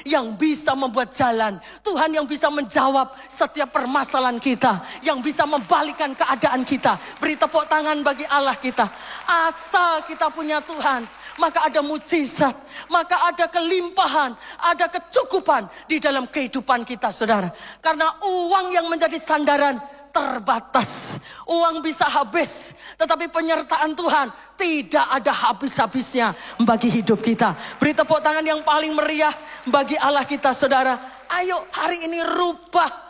yang bisa membuat jalan. Tuhan yang bisa menjawab setiap permasalahan kita, yang bisa membalikkan keadaan kita. Beri tepuk tangan bagi Allah kita. Asal kita punya Tuhan, maka ada mujizat, maka ada kelimpahan, ada kecukupan di dalam kehidupan kita, saudara. Karena uang yang menjadi sandaran terbatas. Uang bisa habis, tetapi penyertaan Tuhan tidak ada habis-habisnya bagi hidup kita. Beri tepuk tangan yang paling meriah bagi Allah kita, saudara. Ayo hari ini rubah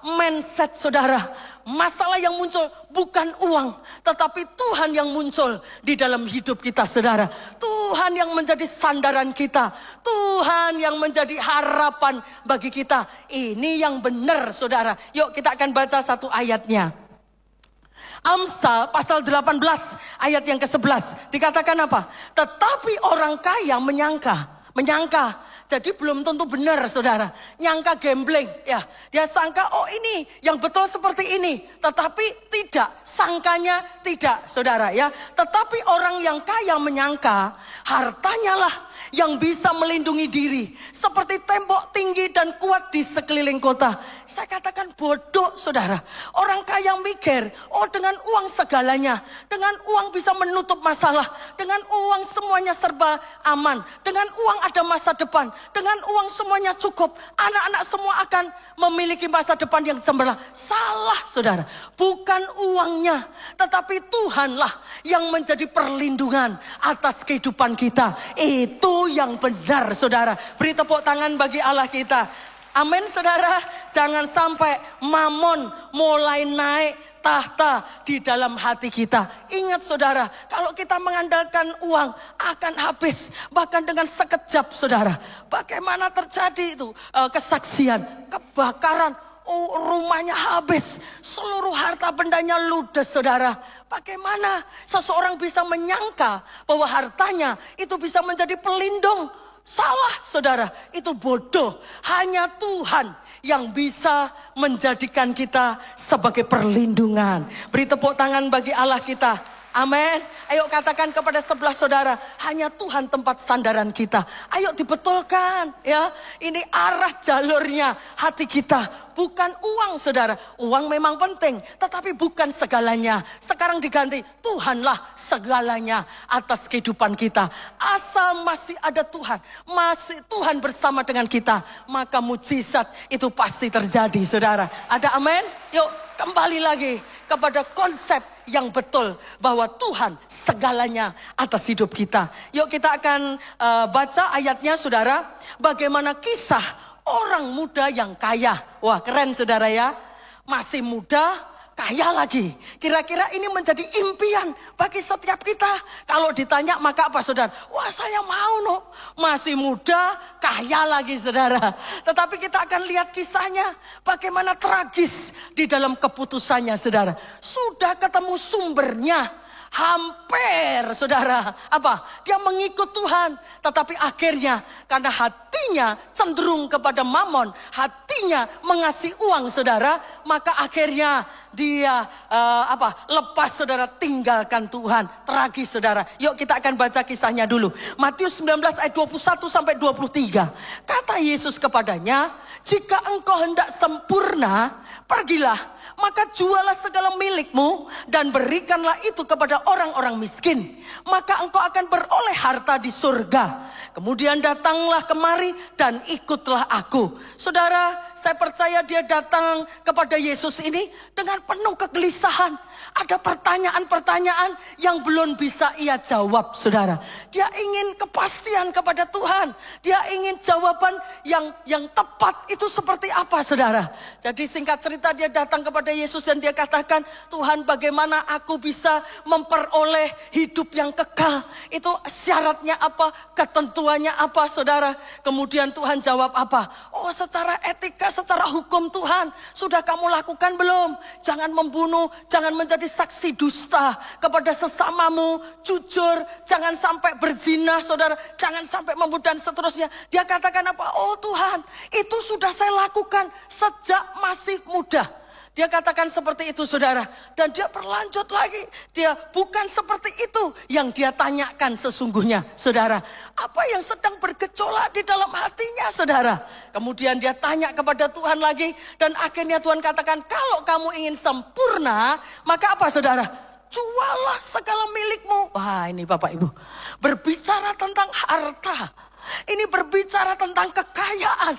mindset saudara. Masalah yang muncul bukan uang, tetapi Tuhan yang muncul di dalam hidup kita, saudara. Tuhan yang menjadi sandaran kita, Tuhan yang menjadi harapan bagi kita. Ini yang benar, saudara. Yuk kita akan baca satu ayatnya. Amsal pasal 18 ayat yang ke-11 dikatakan apa? Tetapi orang kaya menyangka. Jadi belum tentu benar, saudara. Nyangka gambling, ya. Dia sangka, oh ini yang betul seperti ini. Tetapi tidak, sangkanya tidak, saudara, ya. Tetapi orang yang kaya menyangka hartanya lah yang bisa melindungi diri. Seperti tembok tinggi dan kuat di sekeliling kota. Saya katakan bodoh, saudara. Orang kaya mikir, oh dengan uang segalanya. Dengan uang bisa menutup masalah. Dengan uang semuanya serba aman. Dengan uang ada masa depan. Dengan uang semuanya cukup. Anak-anak semua akan memiliki masa depan yang cemerlang. Salah, saudara. Bukan uangnya, tetapi Tuhanlah yang menjadi perlindungan atas kehidupan kita. Itu yang benar, saudara. Beri tepuk tangan bagi Allah kita. Amin, saudara. Jangan sampai mamon mulai naik tahta di dalam hati kita. Ingat, saudara, kalau kita mengandalkan uang akan habis. Bahkan dengan sekejap, saudara. Bagaimana terjadi itu kesaksian, kebakaran, rumahnya habis, seluruh harta bendanya ludes, saudara. Bagaimana seseorang bisa menyangka bahwa hartanya itu bisa menjadi pelindung? Salah, saudara. Itu bodoh. Hanya Tuhan yang bisa menjadikan kita sebagai perlindungan. Beri tepuk tangan bagi Allah kita. Amin. Ayo katakan kepada sebelah saudara, hanya Tuhan tempat sandaran kita. Ayo dibetulkan, ya. Ini arah jalurnya hati kita, bukan uang, saudara. Uang memang penting, tetapi bukan segalanya. Sekarang diganti, Tuhanlah segalanya atas kehidupan kita. Asal masih ada Tuhan, masih Tuhan bersama dengan kita, maka mujizat itu pasti terjadi, saudara. Ada amin? Yuk kembali lagi kepada konsep yang betul bahwa Tuhan segalanya atas hidup kita. Yuk kita akan baca ayatnya, saudara. Bagaimana kisah orang muda yang kaya. Wah, keren, saudara, ya. Masih muda, kaya lagi. Kira-kira ini menjadi impian bagi setiap kita. Kalau ditanya maka apa, saudara? Wah, saya mau, no. Masih muda, kaya lagi, saudara. Tetapi kita akan lihat kisahnya. Bagaimana tragis di dalam keputusannya, saudara. Sudah ketemu sumbernya. Hampir, saudara, dia mengikut Tuhan, tetapi akhirnya karena hatinya cenderung kepada mamon, hatinya mengasihi uang, saudara, maka akhirnya dia lepas, saudara, tinggalkan Tuhan. Tragis, saudara. Yuk kita akan baca kisahnya dulu. Matius 19 ayat 21 sampai 23. Kata Yesus kepadanya, jika engkau hendak sempurna, pergilah, maka jualah segala milikmu dan berikanlah itu kepada orang-orang miskin. Maka engkau akan beroleh harta di surga. Kemudian datanglah kemari dan ikutlah aku. Saudara, saya percaya dia datang kepada Yesus ini dengan penuh kegelisahan. Ada pertanyaan-pertanyaan yang belum bisa ia jawab, saudara. Dia ingin kepastian kepada Tuhan. Dia ingin jawaban yang tepat itu seperti apa, saudara. Jadi singkat cerita dia datang kepada Yesus dan dia katakan, Tuhan, bagaimana aku bisa memperoleh hidup yang kekal? Itu syaratnya apa? Ketentuannya apa, saudara? Kemudian Tuhan jawab apa? Oh, secara etika, secara hukum Tuhan sudah kamu lakukan belum? Jangan membunuh, jangan menjadi saksi dusta kepada sesamamu, jujur, jangan sampai berzina, saudara, jangan sampai membunuh dan seterusnya. Dia katakan apa? Oh Tuhan, itu sudah saya lakukan sejak masih muda. Dia katakan seperti itu saudara. Dan dia berlanjut lagi. Dia bukan seperti itu yang dia tanyakan sesungguhnya saudara. Apa yang sedang bergejolak di dalam hatinya saudara. Kemudian dia tanya kepada Tuhan lagi. Dan akhirnya Tuhan katakan kalau kamu ingin sempurna. Maka apa saudara? Jualah segala milikmu. Wah ini Bapak Ibu. Berbicara tentang harta. Ini berbicara tentang kekayaan.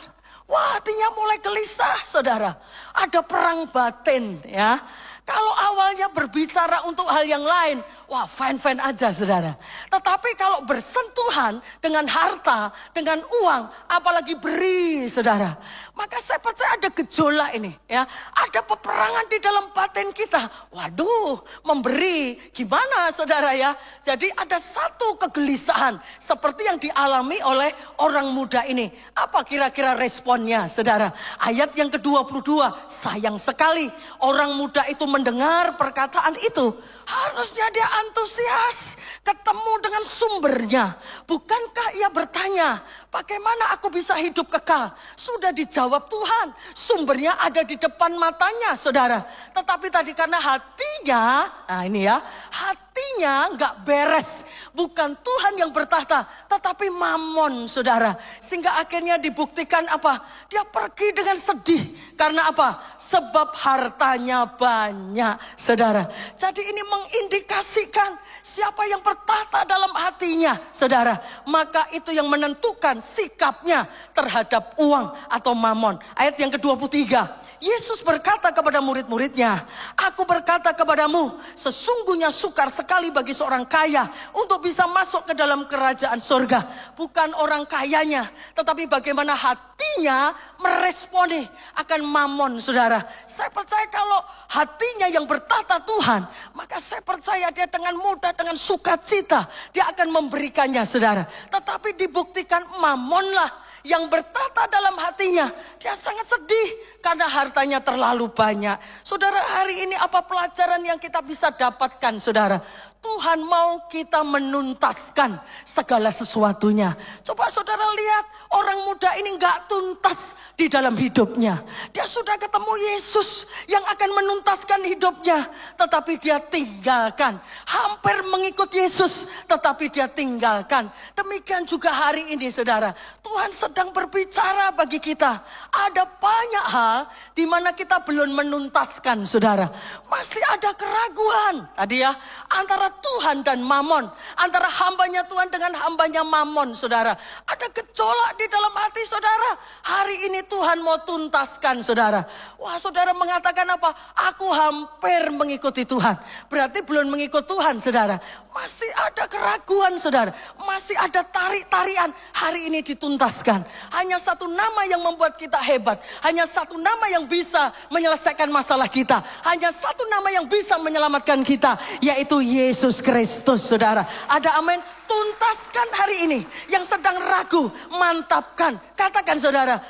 Wah hatinya mulai gelisah saudara. Ada perang batin ya. Kalau awalnya berbicara untuk hal yang lain. Wah fine-fine aja saudara. Tetapi kalau bersentuhan dengan harta, dengan uang. Apalagi beri saudara. Maka saya percaya ada gejolak ini ya. Ada peperangan di dalam batin kita. Waduh memberi gimana saudara ya. Jadi ada satu kegelisahan. Seperti yang dialami oleh orang muda ini. Apa kira-kira responnya saudara. Ayat yang ke-22. Sayang sekali orang muda itu mendengar perkataan itu. Harusnya dia antusias ketemu dengan sumbernya. Bukankah ia bertanya, bagaimana aku bisa hidup kekal? Sudah dijawab Tuhan. Sumbernya ada di depan matanya saudara. Tetapi tadi karena hatinya, nah ini ya, hatinya nggak beres. Bukan Tuhan yang bertahta, tetapi mamon saudara. Sehingga akhirnya dibuktikan apa? Dia pergi dengan sedih. Karena apa? Sebab hartanya banyak saudara. Jadi ini mengindikasikan siapa yang bertahta dalam hatinya saudara. Maka itu yang menentukan sikapnya terhadap uang atau mamon. Ayat yang ke-23. Yesus berkata kepada murid-muridnya, aku berkata kepadamu, sesungguhnya sukar sekali bagi seorang kaya untuk bisa masuk ke dalam kerajaan surga. Bukan orang kayanya, tetapi bagaimana hatinya meresponi akan mamon saudara. Saya percaya kalau hatinya yang bertata Tuhan, maka saya percaya dia dengan mudah, dengan sukacita, dia akan memberikannya saudara. Tetapi dibuktikan mamonlah yang bertata dalam hatinya. Dia sangat sedih karena hartanya terlalu banyak. Saudara, hari ini apa pelajaran yang kita bisa dapatkan saudara? Tuhan mau kita menuntaskan segala sesuatunya. Coba saudara lihat, orang muda ini gak tuntas di dalam hidupnya. Dia sudah ketemu Yesus yang akan menuntaskan hidupnya. Tetapi dia tinggalkan. Hampir mengikut Yesus, tetapi dia tinggalkan. Demikian juga hari ini saudara. Tuhan sedang berbicara bagi kita. Ada banyak hal di mana kita belum menuntaskan saudara. Masih ada keraguan. Tadi ya, antara Tuhan dan mamon. Antara hambanya Tuhan dengan hambanya mamon saudara. Ada gejolak di dalam hati saudara. Hari ini Tuhan mau tuntaskan saudara. Wah saudara mengatakan apa? Aku hampir mengikuti Tuhan. Berarti belum mengikut Tuhan saudara. Masih ada keraguan saudara. Masih ada tarik-tarian. Hari ini dituntaskan. Hanya satu nama yang membuat kita hebat. Hanya satu nama yang bisa menyelesaikan masalah kita. Hanya satu nama yang bisa menyelamatkan kita. Yaitu Yesus Kristus saudara. Ada amin. Tuntaskan hari ini. Yang sedang ragu. Mantapkan. Katakan saudara.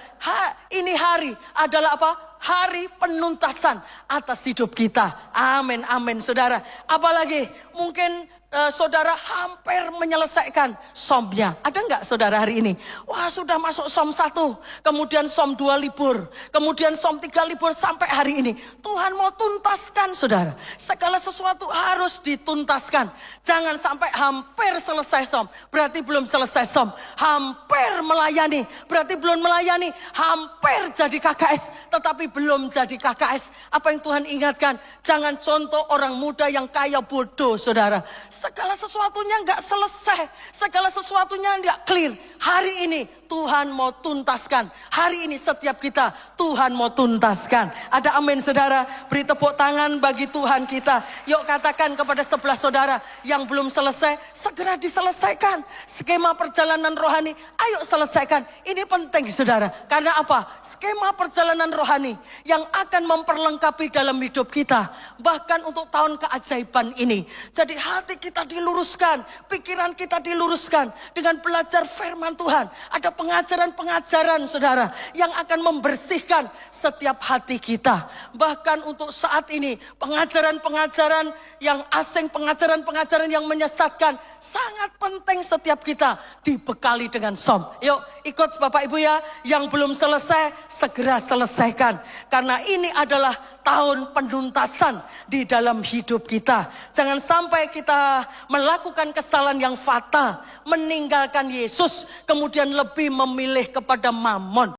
Ini hari adalah apa? Hari penuntasan atas hidup kita. Amin, amin saudara. Apalagi mungkin saudara hampir menyelesaikan somnya. Ada nggak saudara hari ini? Wah sudah masuk som 1. Kemudian som 2 libur. Kemudian som 3 libur sampai hari ini. Tuhan mau tuntaskan saudara. Segala sesuatu harus dituntaskan. Jangan sampai hampir selesai som. Berarti belum selesai som. Hampir melayani. Berarti belum melayani. Hampir jadi KKS. Tetapi belum jadi KKS. Apa yang Tuhan ingatkan? Jangan contoh orang muda yang kaya bodoh saudara. Segala sesuatunya nggak selesai. Segala sesuatunya nggak clear. Hari ini Tuhan mau tuntaskan. Hari ini setiap kita Tuhan mau tuntaskan. Ada amin saudara. Beri tepuk tangan bagi Tuhan kita. Yuk katakan kepada sebelah saudara yang belum selesai, segera diselesaikan. Skema perjalanan rohani, ayo selesaikan. Ini penting saudara. Karena apa? Skema perjalanan rohani yang akan memperlengkapi dalam hidup kita. Bahkan untuk tahun keajaiban ini. Jadi hati kita diluruskan, pikiran kita diluruskan dengan belajar firman Tuhan. Ada pengajaran-pengajaran saudara yang akan membersihkan setiap hati kita. Bahkan untuk saat ini pengajaran-pengajaran yang asing, pengajaran-pengajaran yang menyesatkan, sangat penting setiap kita dibekali dengan som. Yuk ikut Bapak Ibu ya, yang belum selesai segera selesaikan. Karena ini adalah tahun penuntasan di dalam hidup kita. Jangan sampai kita melakukan kesalahan yang fatal, meninggalkan Yesus, kemudian lebih memilih kepada Mammon.